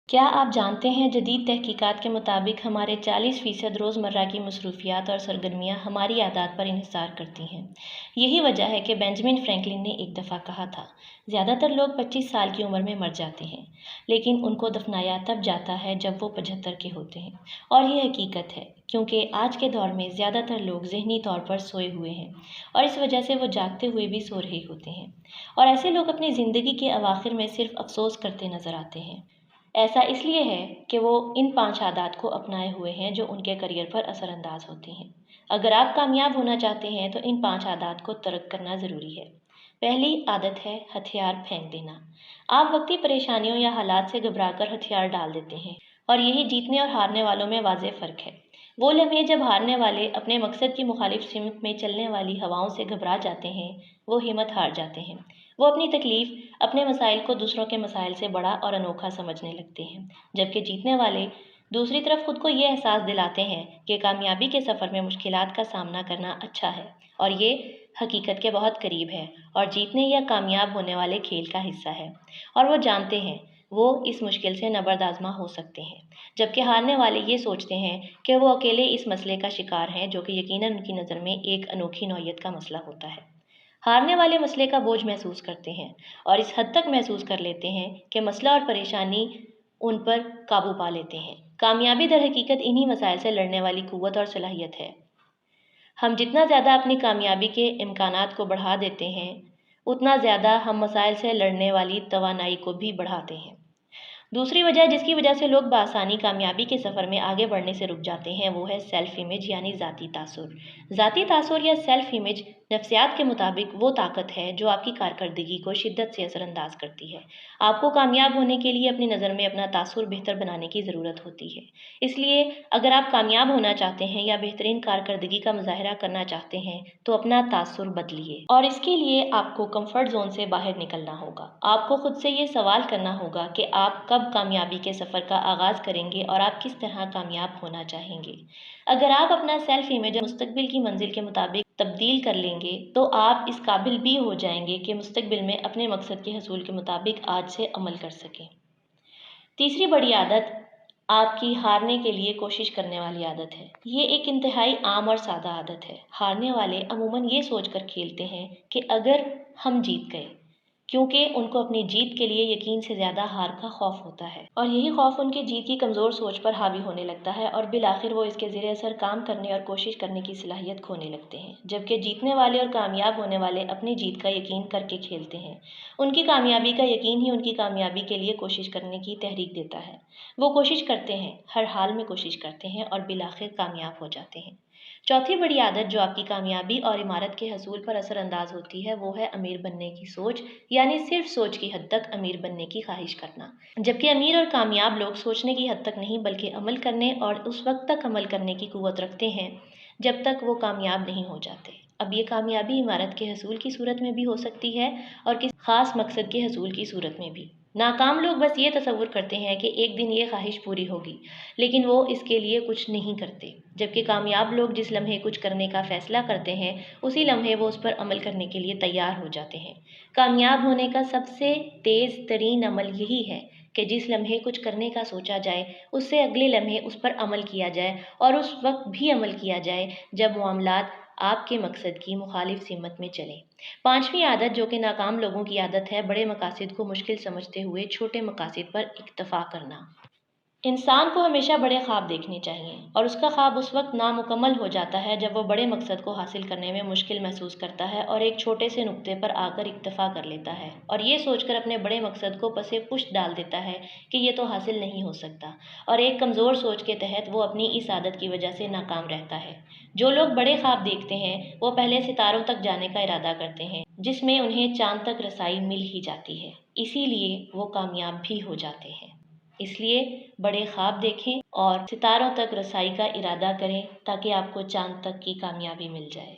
کیا آپ جانتے ہیں جدید تحقیقات کے مطابق ہمارے 40% روزمرہ کی مصروفیات اور سرگرمیاں ہماری عادات پر انحصار کرتی ہیں۔ یہی وجہ ہے کہ بینجامن فرینکلن نے ایک دفعہ کہا تھا، زیادہ تر لوگ 25 سال کی عمر میں مر جاتے ہیں، لیکن ان کو دفنایا تب جاتا ہے جب وہ 75 کے ہوتے ہیں۔ اور یہ حقیقت ہے، کیونکہ آج کے دور میں زیادہ تر لوگ ذہنی طور پر سوئے ہوئے ہیں اور اس وجہ سے وہ جاگتے ہوئے بھی سو رہے ہوتے ہیں، اور ایسے لوگ اپنی زندگی کے اواخر میں صرف افسوس کرتے نظر آتے ہیں۔ ایسا اس لیے ہے کہ وہ ان 5 عادات کو اپنائے ہوئے ہیں جو ان کے کیریئر پر اثر انداز ہوتی ہیں۔ اگر آپ کامیاب ہونا چاہتے ہیں تو ان 5 عادات کو ترک کرنا ضروری ہے۔ پہلی عادت ہے ہتھیار پھینک دینا۔ آپ وقتی پریشانیوں یا حالات سے گھبرا کر ہتھیار ڈال دیتے ہیں، اور یہی جیتنے اور ہارنے والوں میں واضح فرق ہے۔ وہ لمحے جب ہارنے والے اپنے مقصد کی مخالف سمت میں چلنے والی ہواؤں سے گھبرا جاتے ہیں، وہ ہمت ہار جاتے ہیں۔ وہ اپنی تکلیف، اپنے مسائل کو دوسروں کے مسائل سے بڑا اور انوکھا سمجھنے لگتے ہیں، جبکہ جیتنے والے دوسری طرف خود کو یہ احساس دلاتے ہیں کہ کامیابی کے سفر میں مشکلات کا سامنا کرنا اچھا ہے، اور یہ حقیقت کے بہت قریب ہے اور جیتنے یا کامیاب ہونے والے کھیل کا حصہ ہے، اور وہ جانتے ہیں وہ اس مشکل سے نبرد آزما ہو سکتے ہیں، جبکہ ہارنے والے یہ سوچتے ہیں کہ وہ اکیلے اس مسئلے کا شکار ہیں، جو کہ یقیناً ان کی نظر میں ایک انوکھی نوعیت کا مسئلہ ہوتا ہے۔ ہارنے والے مسئلے کا بوجھ محسوس کرتے ہیں اور اس حد تک محسوس کر لیتے ہیں کہ مسئلہ اور پریشانی ان پر قابو پا لیتے ہیں۔ کامیابی در حقیقت انہی مسائل سے لڑنے والی قوت اور صلاحیت ہے۔ ہم جتنا زیادہ اپنی کامیابی کے امکانات کو بڑھا دیتے ہیں، اتنا زیادہ ہم مسائل سے لڑنے والی توانائی کو بھی بڑھاتے ہیں۔ دوسری وجہ جس کی وجہ سے لوگ بآسانی کامیابی کے سفر میں آگے بڑھنے سے رک جاتے ہیں، وہ ہے سیلف امیج یعنی ذاتی تاثر۔ ذاتی تاثر یا سیلف امیج نفسیات کے مطابق وہ طاقت ہے جو آپ کی کارکردگی کو شدت سے اثر انداز کرتی ہے۔ آپ کو کامیاب ہونے کے لیے اپنی نظر میں اپنا تاثر بہتر بنانے کی ضرورت ہوتی ہے۔ اس لیے اگر آپ کامیاب ہونا چاہتے ہیں یا بہترین کارکردگی کا مظاہرہ کرنا چاہتے ہیں تو اپنا تاثر بدلیے، اور اس کے لیے آپ کو کمفرٹ زون سے باہر نکلنا ہوگا۔ آپ کو خود سے یہ سوال کرنا ہوگا کہ آپ کب کامیابی کے سفر کا آغاز کریں گے اور آپ کس طرح کامیاب ہونا چاہیں گے۔ اگر آپ اپنا سیلف امیج مستقبل کی منزل کے مطابق تبدیل کر لیں گے تو آپ اس قابل بھی ہو جائیں گے کہ مستقبل میں اپنے مقصد کے حصول کے مطابق آج سے عمل کر سکیں۔ تیسری بڑی عادت آپ کی ہارنے کے لیے کوشش کرنے والی عادت ہے۔ یہ ایک انتہائی عام اور سادہ عادت ہے۔ ہارنے والے عموماً یہ سوچ کر کھیلتے ہیں کہ اگر ہم جیت گئے، کیونکہ ان کو اپنی جیت کے لیے یقین سے زیادہ ہار کا خوف ہوتا ہے، اور یہی خوف ان کی جیت کی کمزور سوچ پر حاوی ہونے لگتا ہے، اور بالآخر وہ اس کے زیر اثر کام کرنے اور کوشش کرنے کی صلاحیت کھونے لگتے ہیں۔ جبکہ جیتنے والے اور کامیاب ہونے والے اپنی جیت کا یقین کر کے کھیلتے ہیں۔ ان کی کامیابی کا یقین ہی ان کی کامیابی کے لیے کوشش کرنے کی تحریک دیتا ہے۔ وہ کوشش کرتے ہیں، ہر حال میں کوشش کرتے ہیں اور بالآخر کامیاب ہو جاتے ہیں۔ چوتھی بڑی عادت جو آپ کی کامیابی اور عمارت کے حصول پر اثر انداز ہوتی ہے، وہ ہے امیر بننے کی سوچ، یعنی صرف سوچ کی حد تک امیر بننے کی خواہش کرنا۔ جبکہ امیر اور کامیاب لوگ سوچنے کی حد تک نہیں بلکہ عمل کرنے اور اس وقت تک عمل کرنے کی قوت رکھتے ہیں جب تک وہ کامیاب نہیں ہو جاتے۔ اب یہ کامیابی عمارت کے حصول کی صورت میں بھی ہو سکتی ہے اور کسی خاص مقصد کے حصول کی صورت میں بھی۔ ناکام لوگ بس یہ تصور کرتے ہیں کہ ایک دن یہ خواہش پوری ہوگی، لیکن وہ اس کے لیے کچھ نہیں کرتے، جبکہ کامیاب لوگ جس لمحے کچھ کرنے کا فیصلہ کرتے ہیں اسی لمحے وہ اس پر عمل کرنے کے لیے تیار ہو جاتے ہیں۔ کامیاب ہونے کا سب سے تیز ترین عمل یہی ہے کہ جس لمحے کچھ کرنے کا سوچا جائے اس سے اگلے لمحے اس پر عمل کیا جائے، اور اس وقت بھی عمل کیا جائے جب معاملات آپ کے مقصد کی مخالف سمت میں چلیں۔ پانچویں عادت جو کہ ناکام لوگوں کی عادت ہے، بڑے مقاصد کو مشکل سمجھتے ہوئے چھوٹے مقاصد پر اکتفا کرنا۔ انسان کو ہمیشہ بڑے خواب دیکھنے چاہیے، اور اس کا خواب اس وقت نامکمل ہو جاتا ہے جب وہ بڑے مقصد کو حاصل کرنے میں مشکل محسوس کرتا ہے اور ایک چھوٹے سے نقطے پر آ کر اکتفا کر لیتا ہے، اور یہ سوچ کر اپنے بڑے مقصد کو پس پشت ڈال دیتا ہے کہ یہ تو حاصل نہیں ہو سکتا، اور ایک کمزور سوچ کے تحت وہ اپنی اس عادت کی وجہ سے ناکام رہتا ہے۔ جو لوگ بڑے خواب دیکھتے ہیں وہ پہلے ستاروں تک جانے کا ارادہ کرتے ہیں، جس میں انہیں چاند تک رسائی مل ہی جاتی ہے، اسی لیے وہ کامیاب بھی ہو جاتے ہیں۔ اس لیے بڑے خواب دیکھیں اور ستاروں تک رسائی کا ارادہ کریں تاکہ آپ کو چاند تک کی کامیابی مل جائے۔